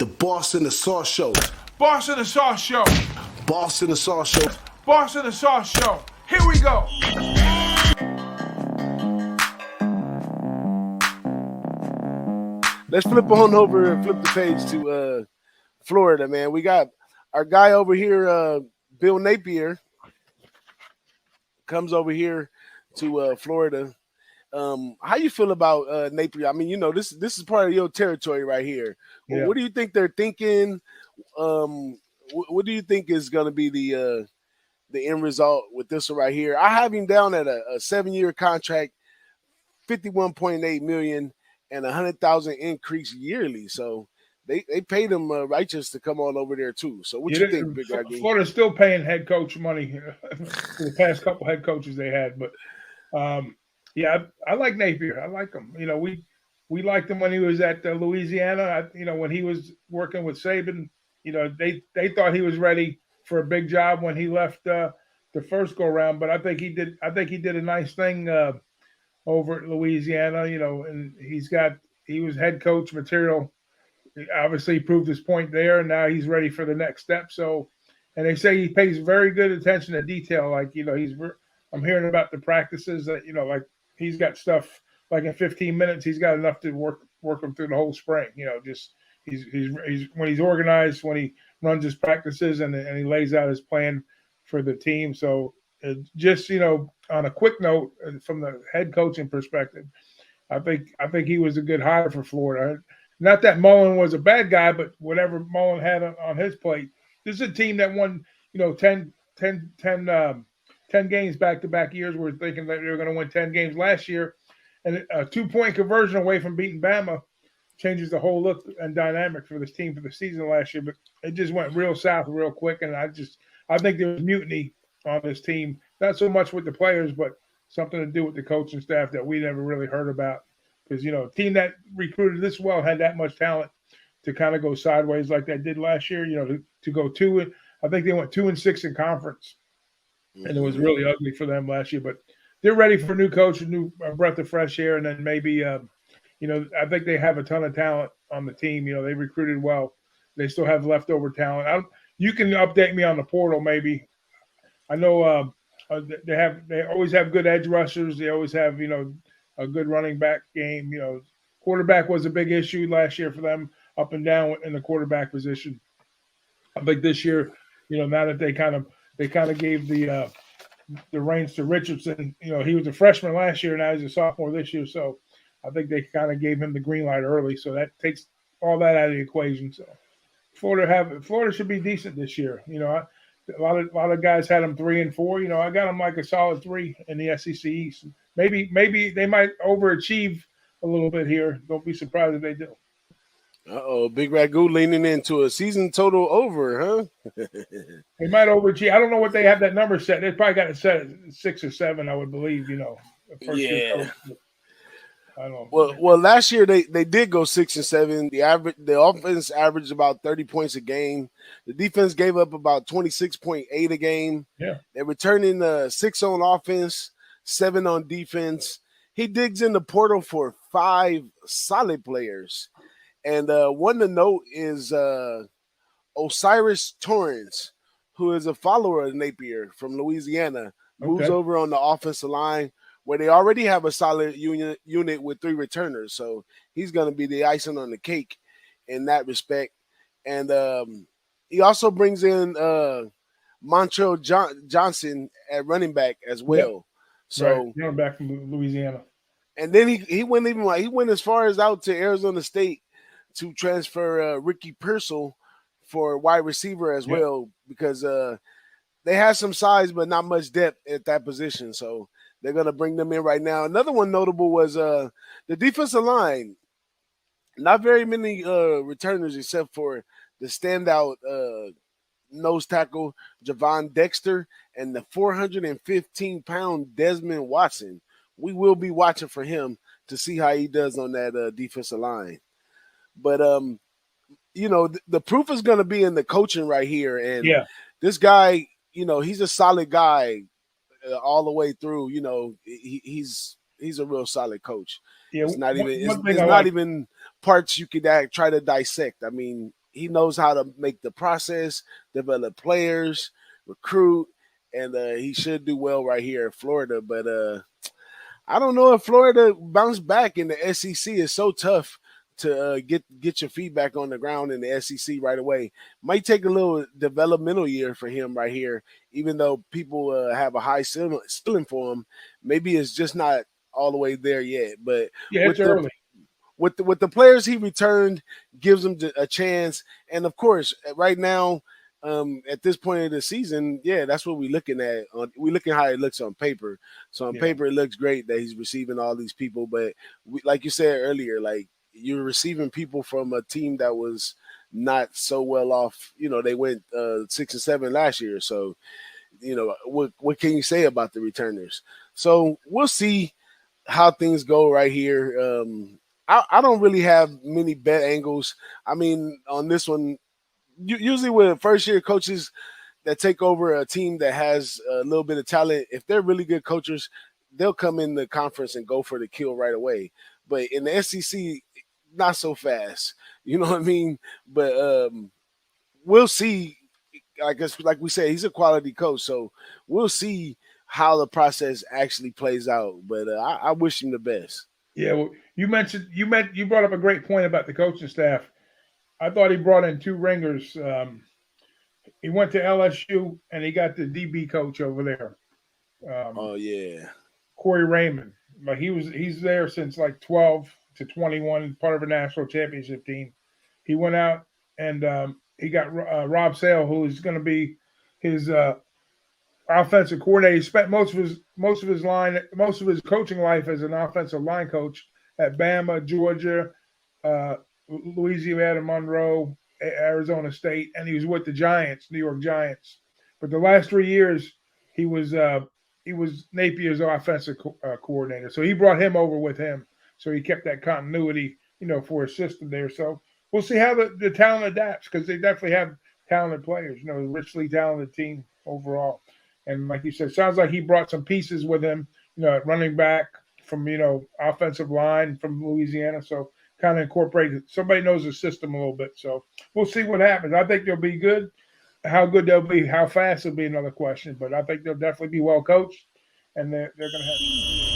The Boss in the Sauce Show. Boss in the Sauce Show. Boss in the Sauce Show. Boss in the Sauce Show. Here we go. Let's flip on over and flip the page to Florida, man. We got our guy over here, Bill Napier, comes over here to Florida. How you feel about Napier? I mean, you know, this is part of your territory right here. Yeah. What do you think they're thinking? What do you think is going to be the end result with this one right here? I have him down at a 7-year contract, $51.8 million, and $100,000 increase yearly. So they paid him righteous to come on over there too. So what you think, Big Ragoo? Florida's still paying head coach money for the past couple head coaches they had, but yeah, I like Napier. I like him. You know, we liked him when he was at Louisiana. When he was working with Saban, you know, they thought he was ready for a big job when he left the first go round. But I think he did a nice thing over at Louisiana. You know, and he was head coach material. Obviously, he proved his point there, and now he's ready for the next step. So, and they say he pays very good attention to detail. Like, you know, I'm hearing about the practices that, you know, like he's got stuff like in 15 minutes, he's got enough to work him through the whole spring. You know, just he's when he's organized, when he runs his practices and he lays out his plan for the team. So just, you know, on a quick note from the head coaching perspective, I think he was a good hire for Florida. Not that Mullen was a bad guy, but whatever Mullen had on his plate, this is a team that won, you know, 10 games back-to-back years. We're thinking that they were going to win 10 games last year. And a 2-point conversion away from beating Bama changes the whole look and dynamic for this team for the season last year. But it just went real south real quick. And I think there was mutiny on this team, not so much with the players, but something to do with the coaching staff that we never really heard about. Because, you know, a team that recruited this well had that much talent to kind of go sideways like they did last year, you know, to go I think they went 2-6 in conference. And it was really ugly for them last year. But they're ready for a new coach, a new breath of fresh air, and then maybe, you know, I think they have a ton of talent on the team. You know, they recruited well. They still have leftover talent. You can update me on the portal maybe. I know they always have good edge rushers. They always have, you know, a good running back game. You know, quarterback was a big issue last year for them, up and down in the quarterback position. I think this year, you know, now that they kind of gave the reins to Richardson. You know, he was a freshman last year, now he's a sophomore this year. So I think they kind of gave him the green light early. So that takes all that out of the equation. So Florida should be decent this year. You know, a lot of guys had them 3-4. You know, I got them like a solid 3 in the SEC East. Maybe they might overachieve a little bit here. Don't be surprised if they do. Big Ragoo leaning into a season total over, huh? They might overachieve. I don't know what they have that number set. They probably got it set at 6 or 7, I would believe, you know. Yeah. I don't know. Well, last year they did go 6 and 7. The offense averaged about 30 points a game. The defense gave up about 26.8 a game. Yeah. They're returning 6 on offense, 7 on defense. He digs in the portal for 5 solid players. And one to note is Osiris Torrance, who is a follower of Napier from Louisiana, moves over on the offensive line where they already have a solid unit with 3 returners. So he's going to be the icing on the cake in that respect. And he also brings in Montrell Johnson at running back as well. Yep. So right. Running back from Louisiana. And then he went as far as out to Arizona State to transfer Ricky Purcell for wide receiver as well, because they have some size but not much depth at that position. So they're going to bring them in right now. Another one notable was the defensive line. Not very many returners except for the standout nose tackle, Javon Dexter, and the 415-pound Desmond Watson. We will be watching for him to see how he does on that defensive line. But, you know, the proof is going to be in the coaching right here. And this guy, you know, he's a solid guy all the way through. You know, he's a real solid coach. Yeah, it's not even parts you could try to dissect. I mean, he knows how to make the process, develop players, recruit, and he should do well right here in Florida. But I don't know if Florida bounced back in the SEC. Is so tough to get your feedback on the ground in the SEC right away. Might take a little developmental year for him right here, even though people have a high ceiling for him. Maybe it's just not all the way there yet. But yeah, it's early. With the players he returned, gives them a chance. And of course, right now, at this point of the season, yeah, that's what we're looking at. We're looking how it looks on paper. So on paper, it looks great that he's receiving all these people. But like you said earlier, like you're receiving people from a team that was not so well off. You know, they went 6-7 last year. So, you know, what can you say about the returners? So we'll see how things go right here. I don't really have many bet angles. I mean, on this one, usually with first-year coaches that take over a team that has a little bit of talent, if they're really good coaches, they'll come in the conference and go for the kill right away. But in the SEC, not so fast. You know what I mean? But we'll see. I guess, like we said, he's a quality coach, so we'll see how the process actually plays out. But I wish him the best. Yeah, well, you brought up a great point about the coaching staff. I thought he brought in two ringers. He went to LSU and he got the DB coach over there. Oh yeah, Corey Raymond. Like he's there since like 12 to 21, part of a national championship team. He went out and he got Rob Sale, who is going to be his offensive coordinator. He spent most of his coaching life as an offensive line coach at Bama, Georgia, Louisiana Monroe, Arizona State, and he was with the Giants, New York Giants. But the last 3 years, he was Napier's offensive coordinator. So he brought him over with him. So he kept that continuity, you know, for his system there. So we'll see how the talent adapts, because they definitely have talented players, you know, a richly talented team overall. And like you said, sounds like he brought some pieces with him, you know, running back from, you know, offensive line from Louisiana. So kind of incorporated. Somebody knows the system a little bit. So we'll see what happens. I think they'll be good. How good they'll be, how fast will be another question. But I think they'll definitely be well coached, and they're going to have